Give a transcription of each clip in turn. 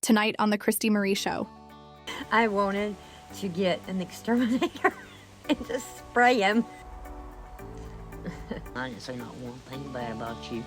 tonight on The Christy Marie Show. I wanted to get an exterminator and just spray him. I didn't say not one thing bad about you.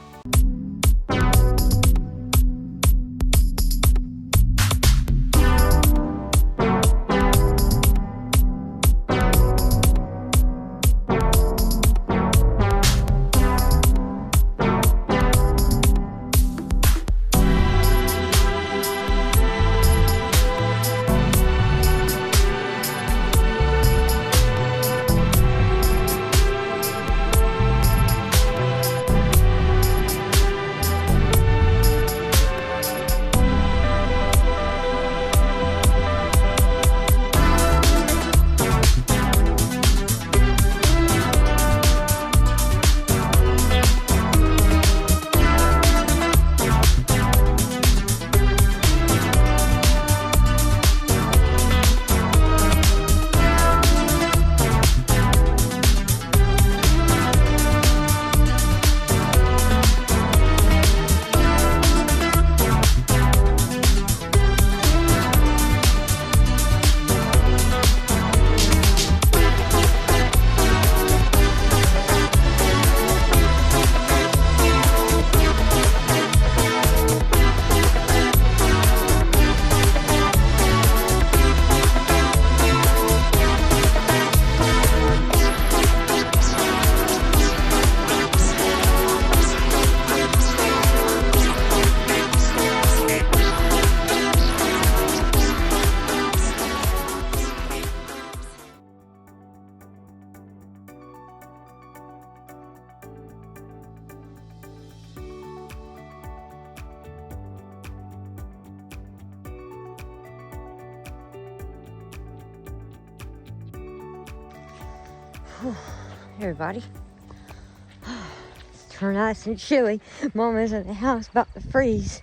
Everybody, it's turned nice and chilly. Mama's in the house about to freeze.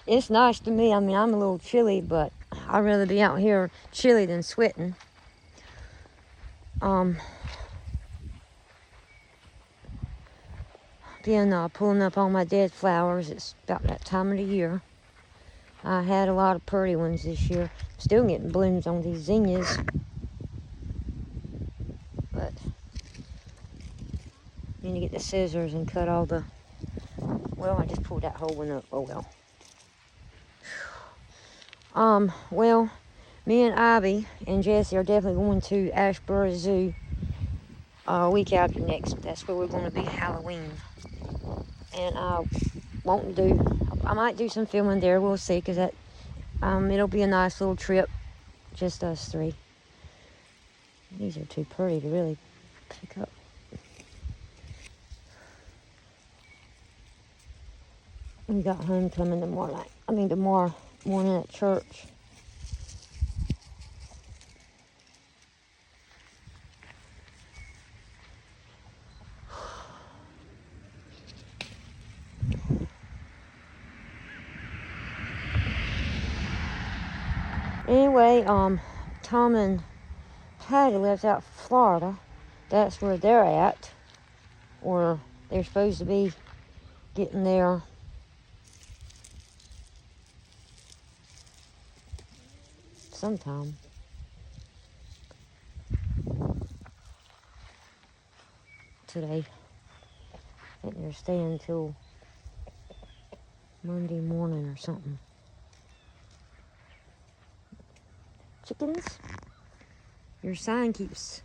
It's nice to me. I mean, I'm a little chilly, but I'd rather be out here chilly than sweating. Pulling up all my dead flowers. It's about that time of the year. I had a lot of pretty ones this year. Still getting blooms on these zinnias. But I need to get the scissors and cut all the, well, I just pulled that whole one up. Oh well. Well, me and Ivy and Jesse are definitely going to Asheboro Zoo week after next. That's where we're going to be Halloween. And I might do some filming there. We'll see, because that it'll be a nice little trip, just us three. These are too pretty to really pick up. We got homecoming tomorrow morning at church. Anyway, Tom and Patty lives out in Florida. That's where they're at, or they're supposed to be getting there sometime. Today. I think they're staying until Monday morning or something. Chickens, your sign keeps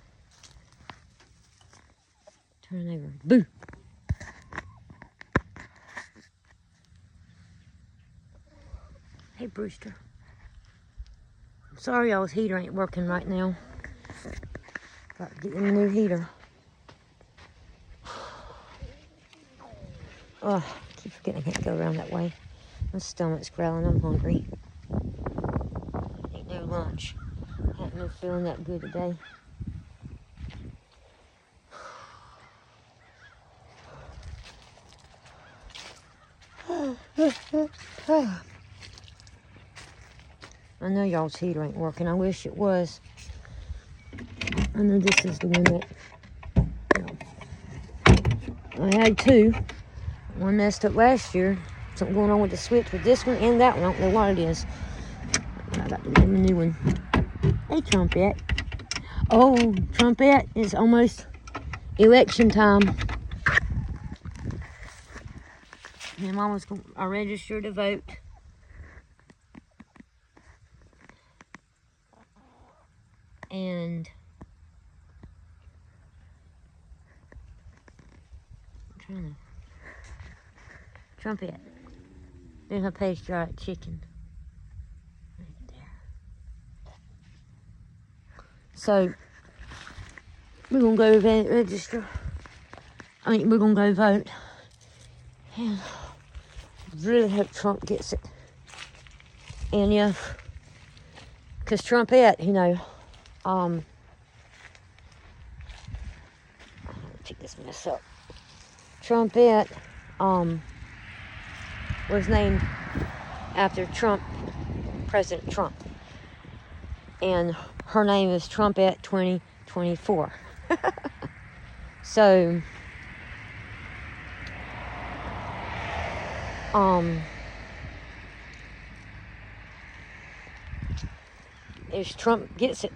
turning over. Boo! Hey, Brewster. I'm sorry y'all's heater ain't working right now. Got to get in a new heater. Oh, I keep forgetting I can't go around that way. My stomach's growling. I'm hungry. Ain't no lunch. Haven't been feeling that good today. I know y'all's heater ain't working. I wish it was. I know this is the one that, I had two. One messed up last year. Something going on with the switch with this one and that one. I don't know what it is. I got to name a new one. Hey, Trumpet. Oh, Trumpet, it's almost election time. And Mama's I registered to vote. And I'm trying to Trumpet. There's my patriotic chicken. Right there. So we're gonna go register. I mean, we're gonna go vote. And really hope Trump gets it. And yeah, because Trumpet, you know, pick this mess up. Trumpet, was named after President Trump. And her name is Trumpet 2024. So, if Trump gets it,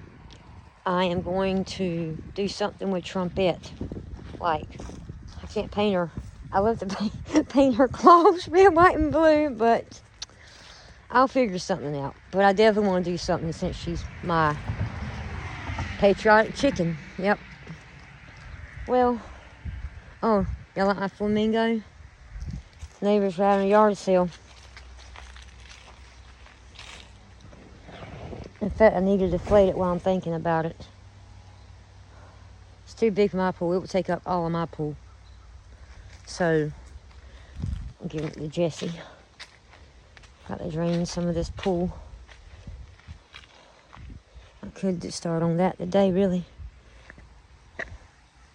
I am going to do something with Trumpet. Like, I can't paint her. I love to paint her claws red, white, and blue, but I'll figure something out. But I definitely want to do something since she's my patriotic chicken. Yep. Well, oh, y'all like my flamingo? Neighbors were having a yard sale. In fact, I need to deflate it while I'm thinking about it. It's too big for my pool. It would take up all of my pool. So, I'll give it to Jessie. Got to drain some of this pool. I could just start on that today, really.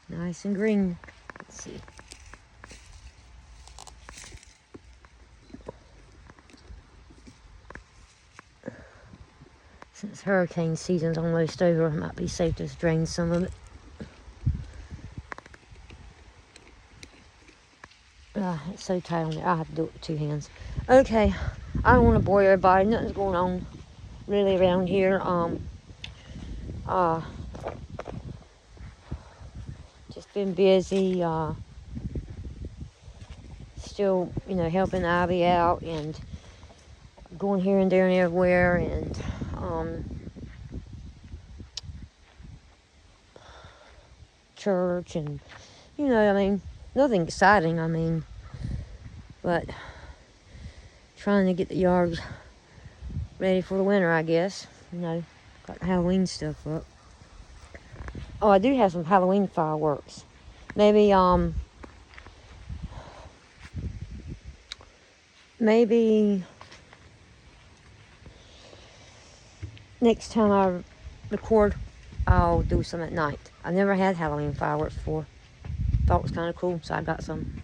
Nice and green. Let's see. Since hurricane season's almost over, it might be safe to drain some of it. It's so tight on there. I have to do it with 2 hands. Okay, I don't want to bore everybody. Nothing's going on really around here. Just been busy. Still, you know, helping Ivy out and going here and there and everywhere, and church, and you know, I mean, nothing exciting. I mean, but trying to get the yard ready for the winter, I guess. You know, got Halloween stuff up. Oh, I do have some Halloween fireworks. Maybe next time I record, I'll do some at night. I've never had Halloween fireworks before. Thought it was kind of cool, so I got some.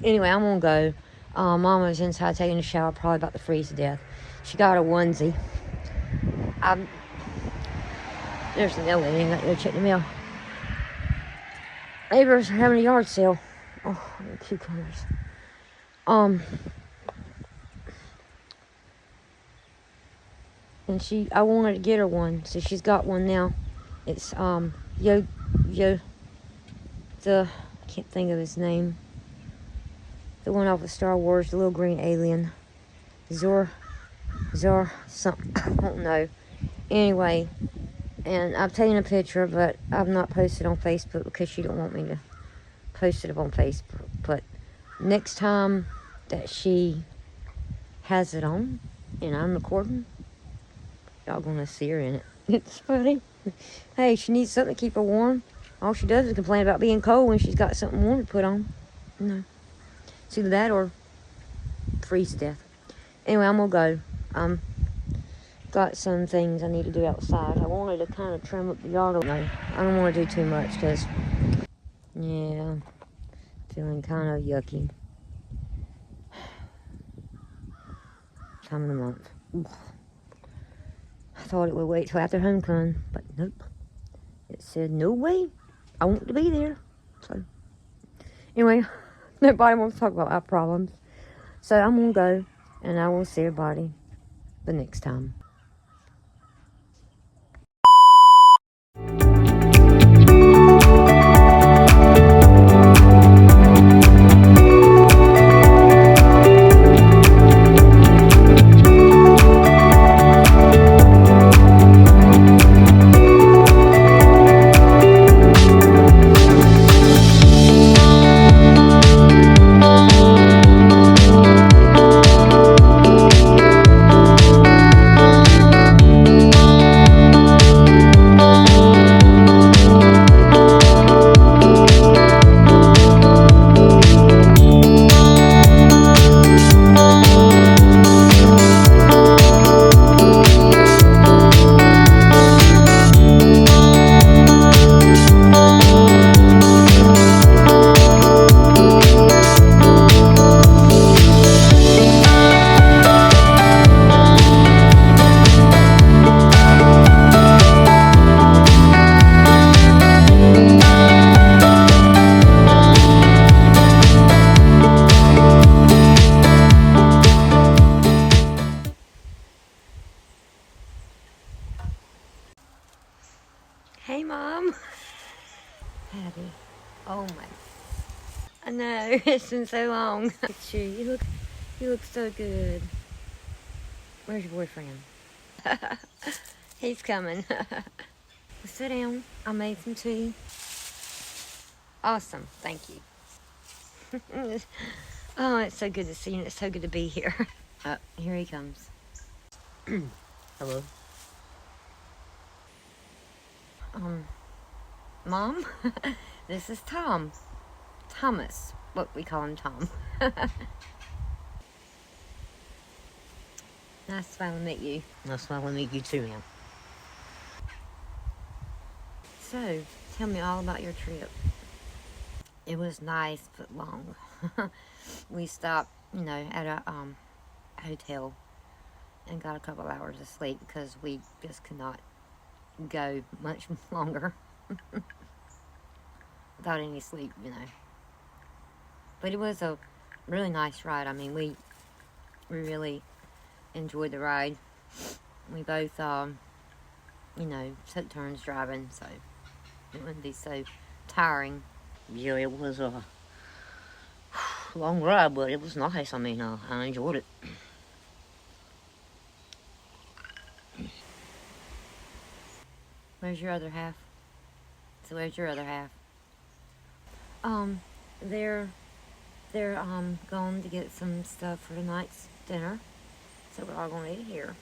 Anyway, I'm gonna go. Mama's inside taking a shower, probably about to freeze to death. She got a onesie. There's the mail in. I got to go check the mail. Neighbors are having a yard sale. Oh, cucumbers. And I wanted to get her one, so she's got one now. It's I can't think of his name. The one off of Star Wars, the little green alien. Zor, something, I don't know. Anyway, and I've taken a picture, but I've not posted on Facebook because she don't want me to post it up on Facebook. But next time that she has it on, and I'm recording, y'all gonna see her in it. It's funny. Hey, she needs something to keep her warm. All she does is complain about being cold when she's got something warm to put on. No. It's either that or freeze to death. Anyway, I'm gonna go. Got some things I need to do outside. I wanted to kind of trim up the yard. No, I don't want to do too much because, yeah, feeling kind of yucky. Time of the month. I thought it would wait till after homecoming, but nope. It said, no way, I want to be there. So, anyway, nobody wants to talk about our problems. So I'm gonna go, and I will see everybody the next time. Hey, Mom. Abby. Oh my. I know, it's been so long. Look at you. You look so good. Where's your boyfriend? He's coming. Sit down. I made some tea. Awesome. Thank you. Oh, it's so good to see you, and it's so good to be here. Here he comes. Hello. Mom, this is Tom. Thomas. What we call him, Tom. Nice to finally meet you. Nice to meet you too, ma'am. So, tell me all about your trip. It was nice but long. We stopped, at a hotel and got a couple hours of sleep because we just could not go much longer without any sleep, But it was a really nice ride. I mean, we really enjoyed the ride. We both, took turns driving, so it wouldn't be so tiring. Yeah, it was a long ride, but it was nice. I mean, I enjoyed it. Where's your other half? So where's your other half? They're going to get some stuff for tonight's dinner. So we're all going to eat here.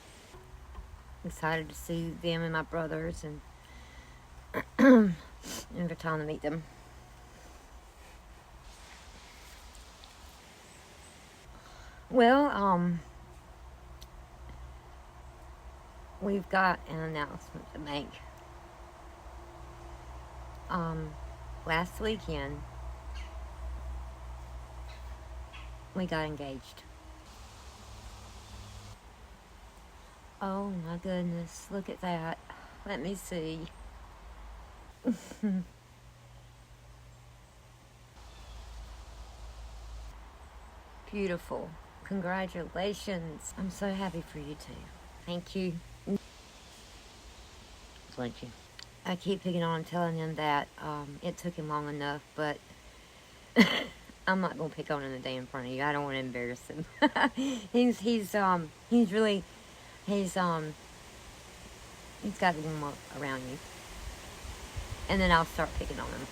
Excited to see them and my brothers and for time to meet them. Well, we've got an announcement to make. Last weekend, we got engaged. Oh my goodness, look at that. Let me see. Beautiful. Congratulations. I'm so happy for you too. Thank you. Thank you. I keep picking on and telling him that it took him long enough, but I'm not gonna pick on him the day in front of you. I don't want to embarrass him. he's got to warm up around you, and then I'll start picking on him.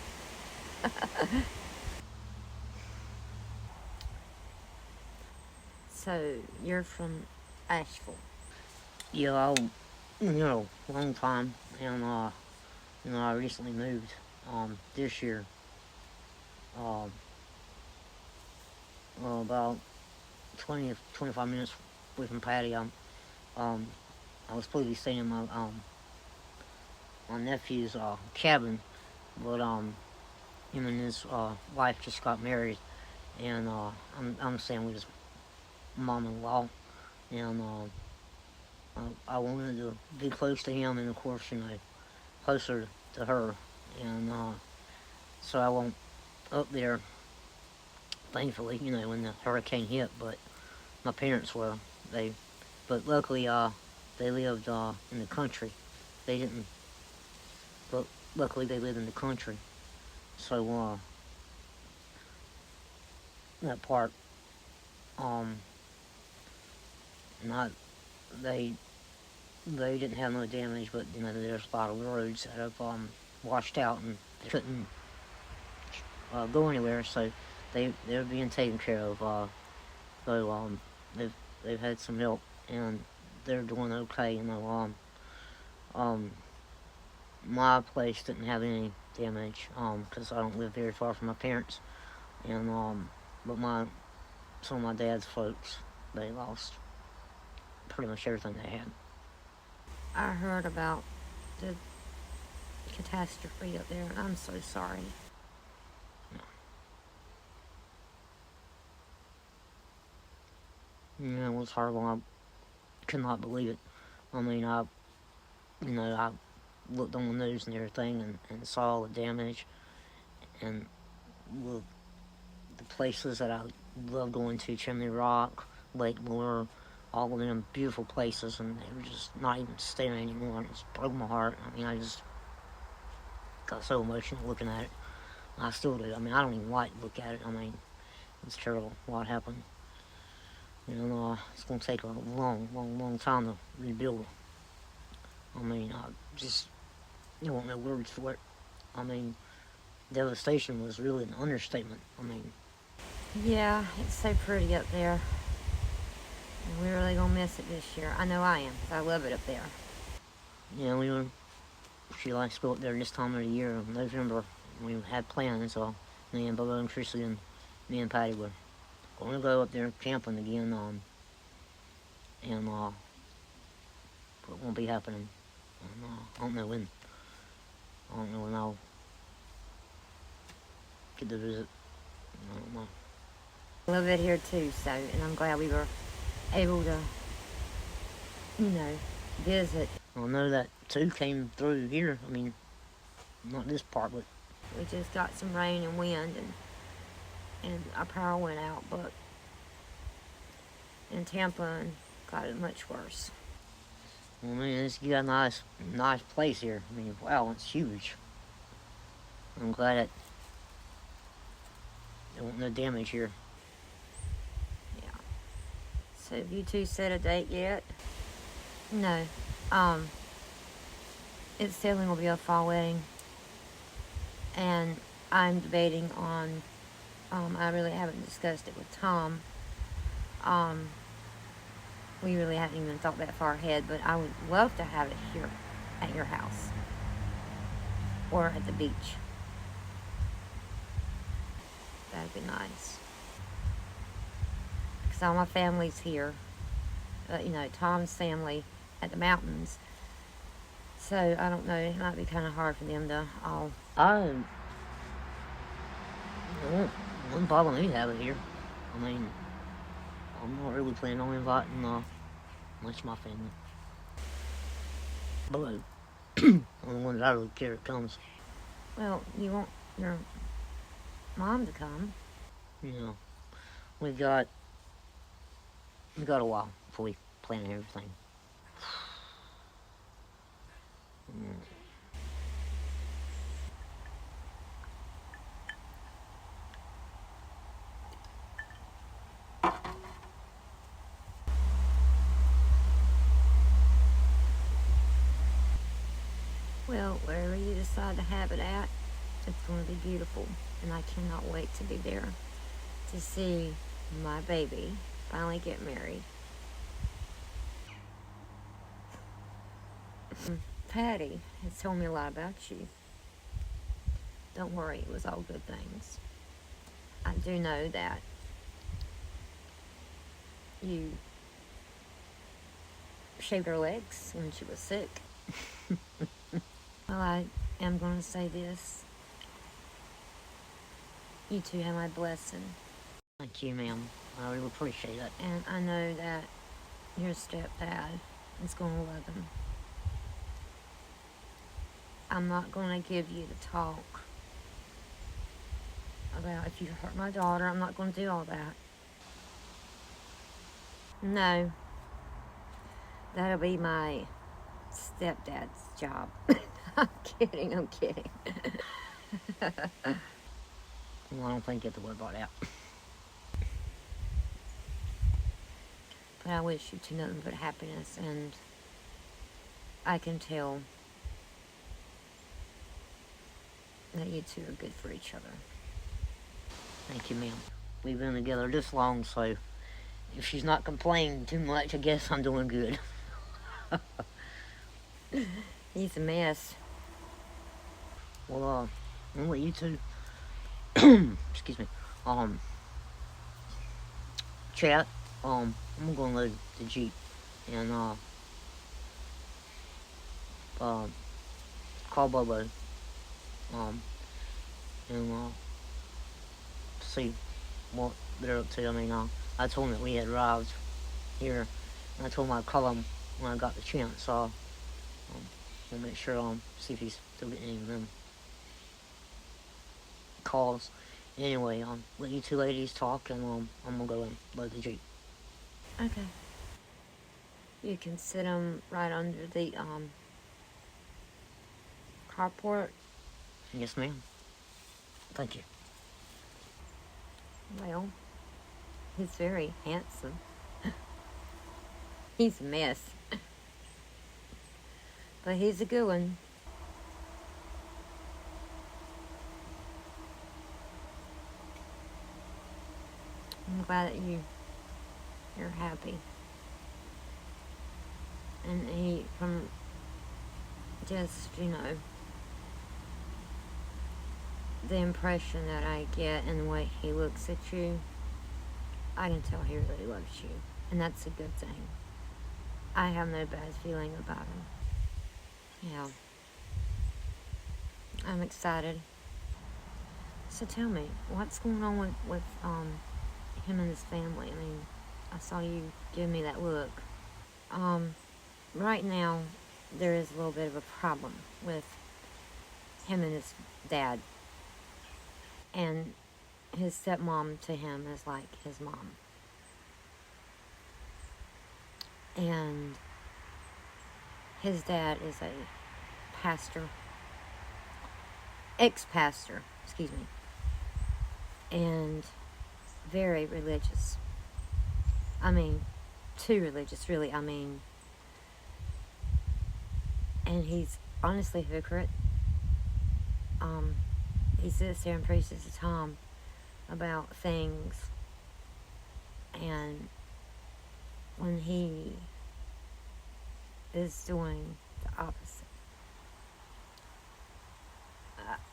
So you're from Asheville? Yeah, long time, and I recently moved this year. About 25 minutes away from Patty. I was supposed to be staying in my nephew's cabin, but him and his wife just got married, and I'm staying with his mom-in-law, and I wanted to be close to him, and of course, closer to her, and so I went up there, thankfully, when the hurricane hit, but my parents were. But luckily, they lived in the country. They didn't, but luckily they lived in the country. So that part, um, not they didn't have no damage, but you know there's a lot of roads that have washed out and they couldn't go anywhere. So they're being taken care of. So they've had some help and they're doing okay. You know, my place didn't have any damage because I don't live very far from my parents, and but some of my dad's folks, they lost pretty much everything they had. I heard about the catastrophe up there, and I'm so sorry. Yeah, it was horrible. I could not believe it. I mean, I looked on the news and everything and saw all the damage and the places that I love going to, Chimney Rock, Lake Moore, all of them beautiful places, and they were just not even there anymore. It just broke my heart. I mean, I just got so emotional looking at it. I still do. I mean, I don't even like to look at it. I mean, it's terrible what happened. You know, it's going to take a long time to rebuild. I mean, you won't know words for it. I mean, devastation was really an understatement. I mean, Yeah, it's so pretty up there. And we're really gonna miss it this year. I know I am, 'cause I love it up there. yeah, she likes to go up there this time of the year, in November. We had plans, so me and Bubba and Chrissy and me and Patty were going to go up there camping again, but it won't be happening. And, I don't know when. I don't know when I'll get to visit. I don't know. I love it here too, so, and I'm glad we were able to, visit. I know that too came through here. I mean, not this part, but We just got some rain and wind, and our power went out, but in Tampa got it much worse. well, man, you got a nice place here. I mean, wow, it's huge. I'm glad that there wasn't no damage here. Yeah. So have you two set a date yet? No. It's definitely gonna be a fall wedding. And I'm debating on, I really haven't discussed it with Tom. We really haven't even thought that far ahead, but I would love to have it here at your house or at the beach. That'd be nice. Because all my family's here. Tom's family at the mountains. So, I don't know, it might be kind of hard for them to all... It wouldn't bother me to have it here. I mean, I'm not really planning on inviting much of my family. But the only one that I really care comes. Well, you want your mom to come. You know, we got a while before we plan everything. Well, wherever you decide to have it at, it's going to be beautiful. And I cannot wait to be there to see my baby finally get married. Patty has told me a lot about you. Don't worry, it was all good things. I do know that you shaved her legs when she was sick. Well, I am going to say this. You two have my blessing. Thank you, ma'am. I really appreciate it. And I know that your stepdad is going to love him. I'm not going to give you the talk about if you hurt my daughter. I'm not going to do all that. No, that'll be my stepdad's job. I'm kidding, I'm kidding. Well, I don't think you have to worry about that. But I wish you two nothing but happiness, and I can tell that you two are good for each other. Thank you, ma'am. We've been together this long, so if she's not complaining too much, I guess I'm doing good. He's a mess. Well, I'm gonna let you two, excuse me, chat. I'm gonna go and load the Jeep and, call Bobo, and, see what they're up to. I mean, I told him that we had arrived here, and I told him I'd call him when I got the chance, so we'll make sure, see if he's still getting any of them calls. Anyway, let you two ladies talk, and, I'm gonna go and load the Jeep. Okay. You can sit him right under the, carport. Yes, ma'am. Thank you. Well, he's very handsome. He's a mess. But he's a good one. I'm glad that you're happy. And he, from just, the impression that I get and the way he looks at you, I can tell he really loves you. And that's a good thing. I have no bad feeling about him. Yeah. I'm excited. So tell me, what's going on with him and his family? I mean, I saw you give me that look. Right now, there is a little bit of a problem with him and his dad. And his stepmom to him is like his mom. And his dad is a pastor, ex-pastor, excuse me, and very religious. I mean, too religious, really. I mean, and he's honestly a hypocrite. He sits there and preaches to Tom about things, and when he is doing the opposite.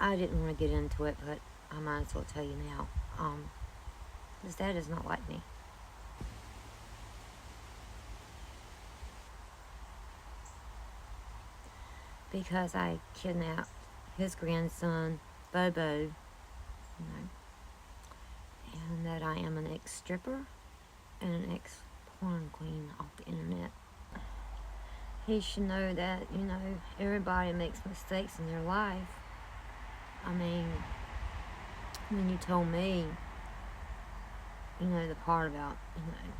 I didn't want to get into it, but I might as well tell you now. His dad does not like me. Because I kidnapped his grandson, Bobo, and that I am an ex-stripper and an ex-porn queen off the internet. He should know that, everybody makes mistakes in their life. I mean, when you told me, the part about,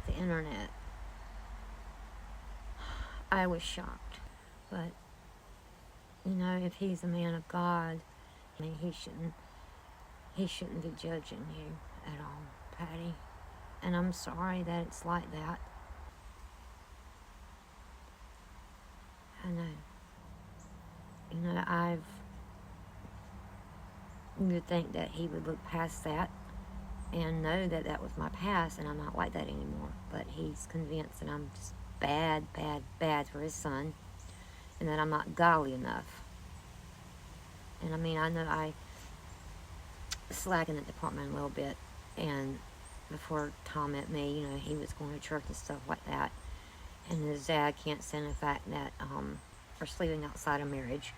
the internet, I was shocked. But, if he's a man of God, I mean, he shouldn't be judging you at all, Patty. And I'm sorry that it's like that. I know. You would think that he would look past that and know that that was my past and I'm not like that anymore. But he's convinced that I'm just bad, bad, bad for his son and that I'm not godly enough. And I mean, I know I slack in the department a little bit, and before Tom met me, he was going to church and stuff like that, and his dad can't stand the fact that we're sleeping outside of marriage,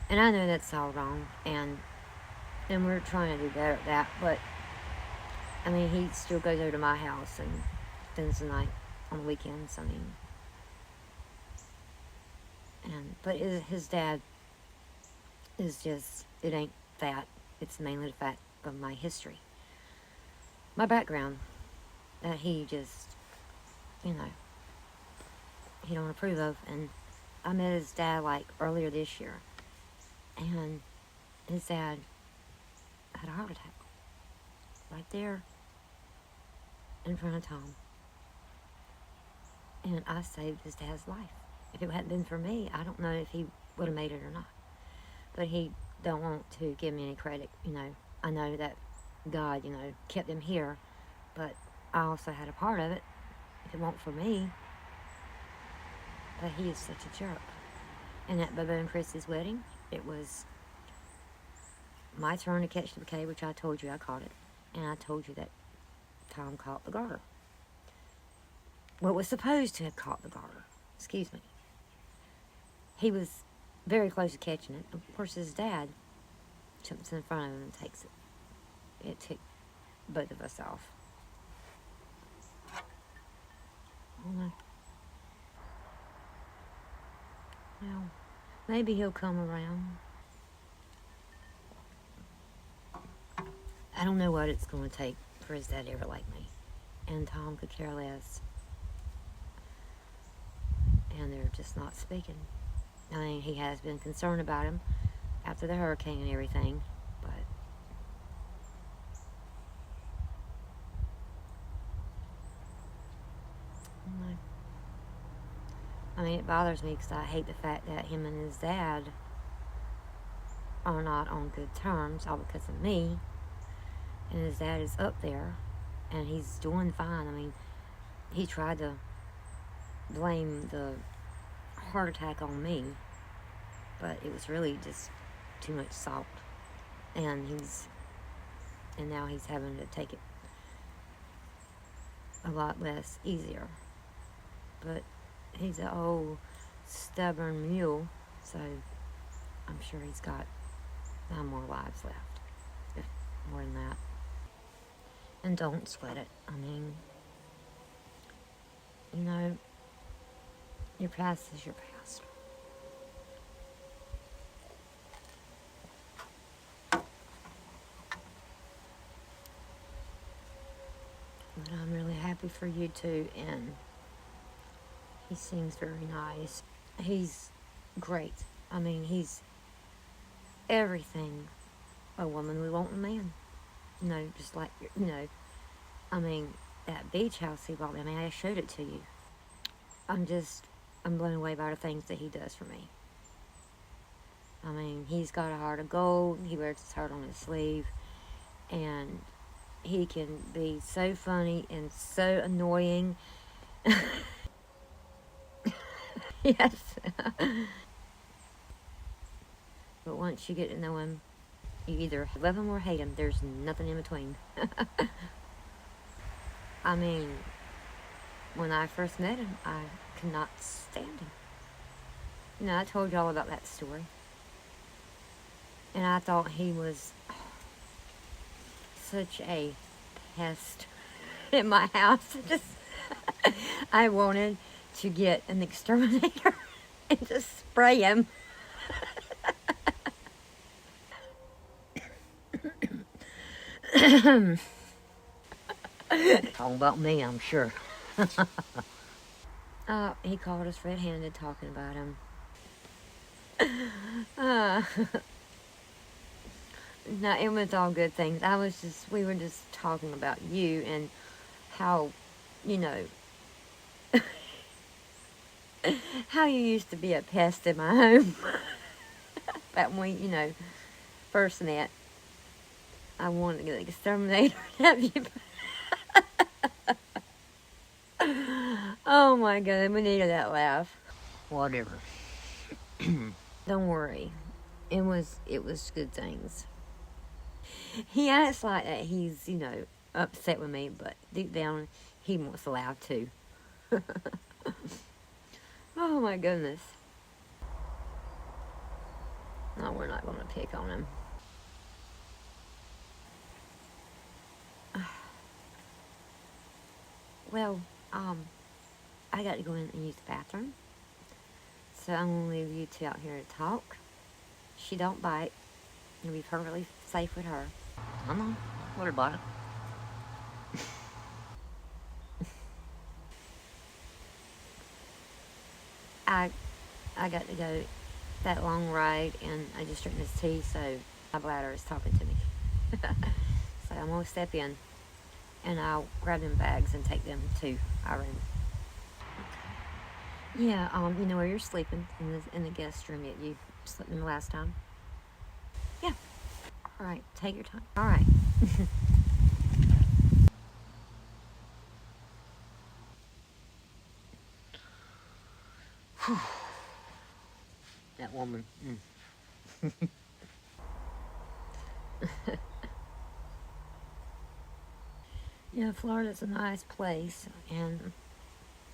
and I know that's all wrong, and we're trying to do better at that, but I mean, he still goes over to my house and spends the night on the weekends. I mean, but his dad is just, it ain't that. It's mainly the fact of my history, my background, that he just you know, he don't approve of. And I met his dad like earlier this year, and his dad had a heart attack right there in front of Tom. And I saved his dad's life. If it hadn't been for me, I don't know if he would have made it or not. But he don't want to give me any credit, you know. I know that God, you know, kept him here, but I also had a part of it. If it weren't for me, but he is such a jerk. And at Bubba and Chris's wedding, it was my turn to catch the bouquet, which I told you I caught it. And I told you that Tom caught the garter. Well, was supposed to have caught the garter. Excuse me. He was very close to catching it. Of course, his dad jumps in front of him and takes it. It took both of us off. Oh no. Well, maybe he'll come around. I don't know what it's going to take for his dad to ever like me. And Tom could care less. And they're just not speaking. I mean, he has been concerned about him after the hurricane and everything, but I mean, it bothers me because I hate the fact that him and his dad are not on good terms, all because of me. And his dad is up there, and he's doing fine. I mean, he tried to blame the heart attack on me, but it was really just too much salt. And now he's having to take it a lot less easier. But he's an old stubborn mule, so I'm sure he's got 9 more lives left, if more than that. And don't sweat it. I mean, you know, your past is your past. But I'm really happy for you two, and he seems very nice. He's great. I mean, he's everything a woman would want in a man. You know, just like, you know, I mean, that beach house he bought me, I mean, I showed it to you. I'm blown away by the things that he does for me. I mean, he's got a heart of gold. He wears his heart on his sleeve. And he can be so funny and so annoying. Yes. But once you get to know him, you either love him or hate him. There's nothing in between. I mean, when I first met him, I could not stand him. You know, I told you all about that story. And I thought he was such a pest in my house. I wanted to get an exterminator and just spray him. Talking about me, I'm sure. He called us red-handed talking about him. No, it was all good things. We were just talking about you and how, you know, how you used to be a pest in my home. Back when we, you know, first met. I wanted to get an exterminator and have you. Oh my God, we needed that laugh. Whatever. Don't worry. It was good things. He acts like that he's, you know, upset with me, but deep down, he wants to laugh too. Oh my goodness. No, we're not going to pick on him. Well, I got to go in and use the bathroom. So I'm going to leave you two out here to talk. She don't bite. You'll be perfectly safe with her. I know. What about it? I got to go that long ride, and I just drank this tea, so my bladder is talking to me. So I'm gonna step in, and I'll grab them bags and take them to our room. Yeah, you know where you're sleeping, in the guest room that you slept in the last time. Yeah. All right, take your time. All right. That woman. Yeah, Florida's a nice place, and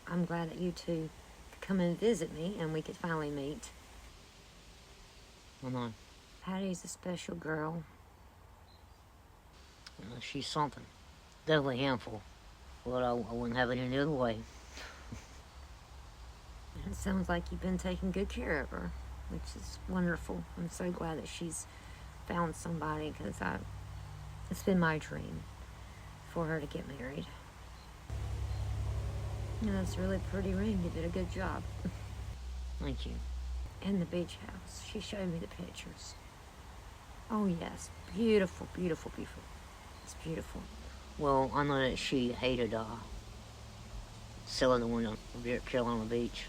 I'm glad that you two could come and visit me, and we could finally meet. I know. Patty's a special girl. She's something. Definitely a handful. But I wouldn't have it any other way. It sounds like you've been taking good care of her, which is wonderful. I'm so glad that she's found somebody, because it's been my dream for her to get married. And that's a really pretty ring. You did a good job. Thank you. And the beach house. She showed me the pictures. Oh yes, beautiful, beautiful, beautiful. It's beautiful. Well, I know that she hated selling the one on Carolina Beach.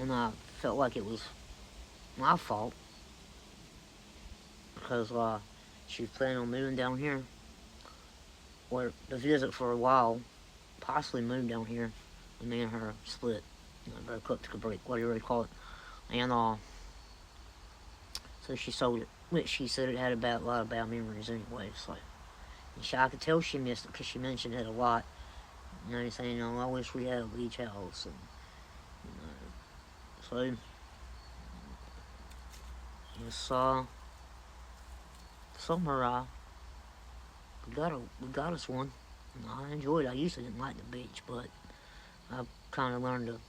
And I felt like it was my fault, because she was planning on moving down here, or to visit for a while, possibly move down here, and me and her split, broke up, took a break, whatever you call it, and so she sold it, which she said it had a lot of bad memories anyway, so, and I could tell she missed it, because she mentioned it a lot, saying, I wish we had a beach house, and, so, this summer, we got us one. And I enjoyed it. I usually didn't like the beach, but I've kind of learned to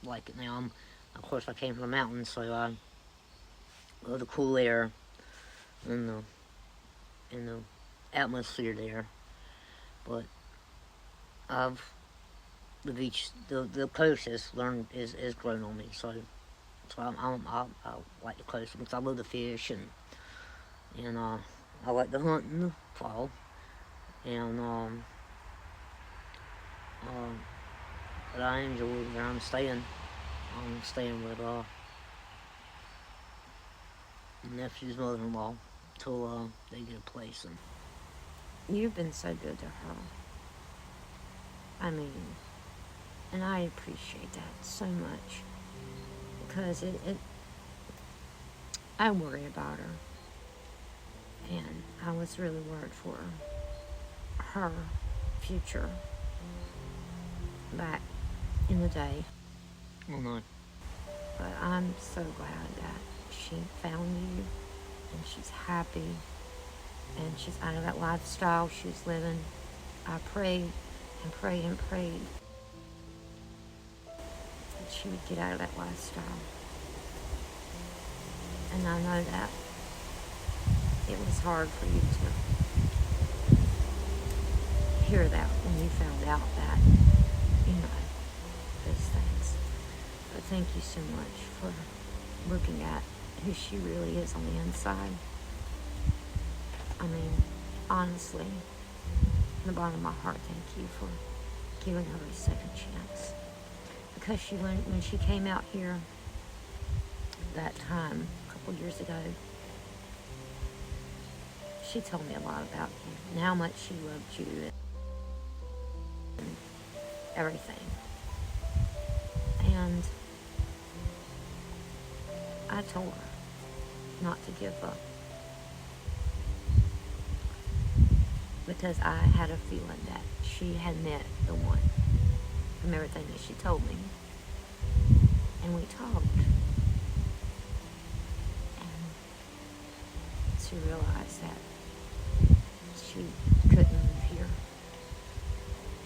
like it now. Of course, I came from the mountains, so I love the cool air and the atmosphere there. But the beach, the coast has grown on me. So I like the coast because I love the fish, and I like to hunt in the fall, and but I enjoy where I'm staying. I'm staying with my nephew's mother-in-law till they get a place. And You've been so good to her. I mean, and I appreciate that so much, because I worry about her, and I was really worried for her future back in the day. oh no, But I'm so glad that she found you, and she's happy, and she's out of that lifestyle she was living. I prayed and prayed and prayed that she would get out of that lifestyle. And I know that it was hard for you to hear that when you found out that, those things. But thank you so much for looking at who she really is on the inside. I mean, honestly, from the bottom of my heart, thank you for giving her a second chance. Because when she came out here that time, a couple years ago, she told me a lot about you and how much she loved you and everything. And I told her not to give up, because I had a feeling that she had met the one from everything that she told me. And we talked, and she realized that she couldn't move here.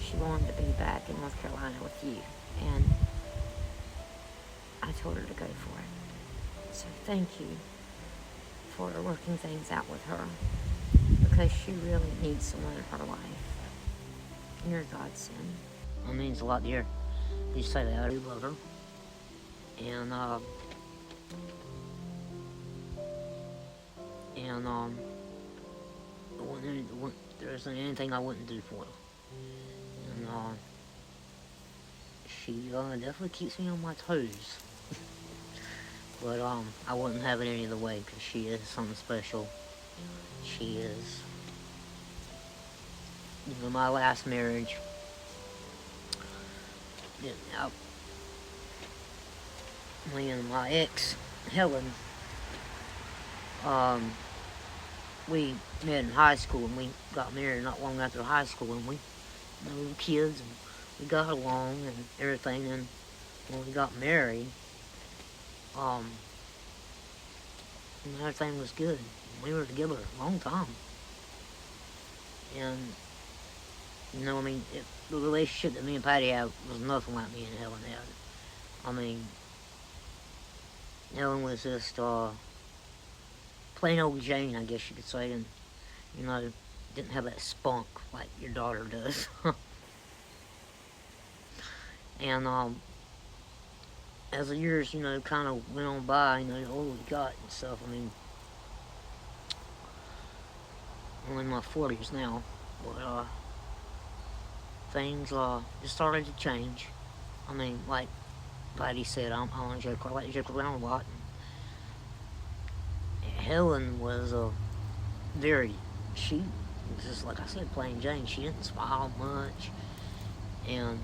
She wanted to be back in North Carolina with you, and I told her to go for it. So thank you for working things out with her, because she really needs someone in her life. You're a godsend. It means a lot to her. You say that. I do love her. And, there isn't anything I wouldn't do for her. And, she definitely keeps me on my toes. But, I wouldn't have it any other way, because she is something special. She is, my last marriage. Me and my ex, Helen, we met in high school, and we got married not long after high school, and we were kids, and we got along and everything. And when we got married, everything was good. We were together a long time. And, the relationship that me and Patty had was nothing like me and Helen had. Helen was just, plain old Jane, I guess you could say, and, didn't have that spunk like your daughter does. And, as the years, kind of went on by, the older we got and stuff, I'm in my 40s now, but, things, just started to change. Like Patty said, I like to joke around a lot. And Helen was, she was just, like I said, plain Jane. She didn't smile much, and,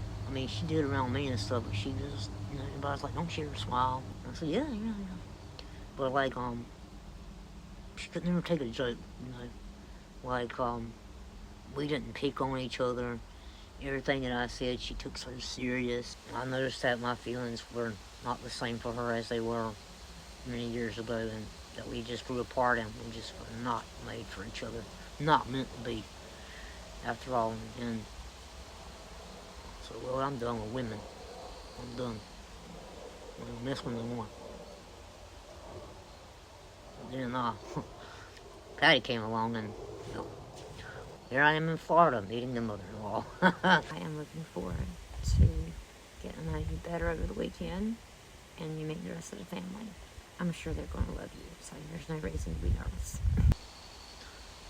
she did around me and stuff, but she just, everybody's like, don't you ever smile? And I said, yeah. But, like, she could never take a joke, Like, we didn't pick on each other. Everything that I said, she took so serious. I noticed that my feelings were not the same for her as they were many years ago, and that we just grew apart, and we just were not made for each other. Not meant to be, after all. And so, well, I'm done with women. I'm done. I don't miss one no more. And then, Patty came along, and here I am in Florida meeting the mother-in-law. I am looking forward to getting to know you better over the weekend, and you meet the rest of the family. I'm sure they're going to love you, so there's no reason to be nervous.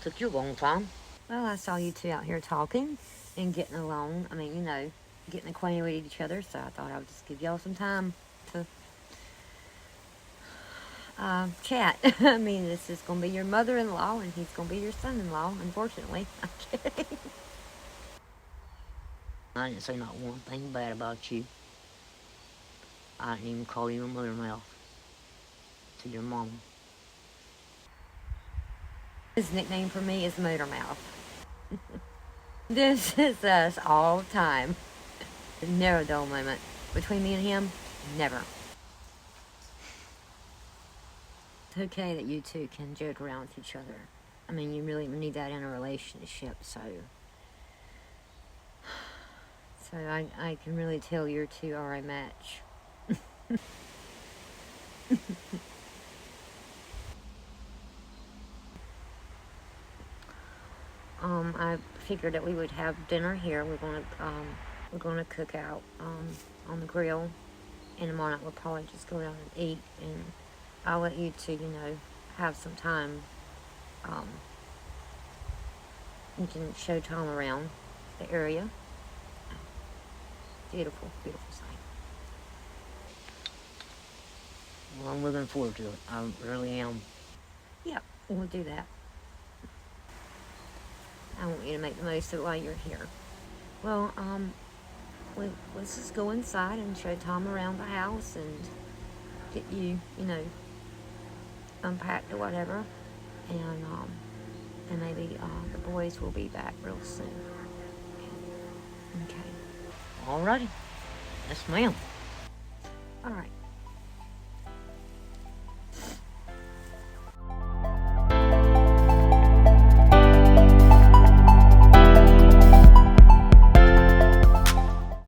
Took you a long time. Well, I saw you two out here talking and getting along. Getting acquainted with each other, so I thought I would just give y'all some time to chat. This is going to be your mother-in-law, and he's going to be your son-in-law, unfortunately. I'm kidding. I didn't say not one thing bad about you. I didn't even call you a mother-mouth to your mama. His nickname for me is Motormouth. This is us all the time. Never a dull moment. Between me and him, never. It's okay that you two can joke around with each other. You really need that in a relationship, so I can really tell you two are a match. I figured that we would have dinner here. We're gonna cook out on the grill. In the morning, we'll probably just go out and eat, and I'll let you two, have some time. You can show Tom around the area. Beautiful, beautiful sight. Well, I'm looking forward to it. I really am. Yeah, we'll do that. I want you to make the most of it while you're here. Well, let's just go inside and show Tom around the house and get you, unpacked or whatever. And maybe the boys will be back real soon. Okay. Alrighty. Yes, ma'am. All right.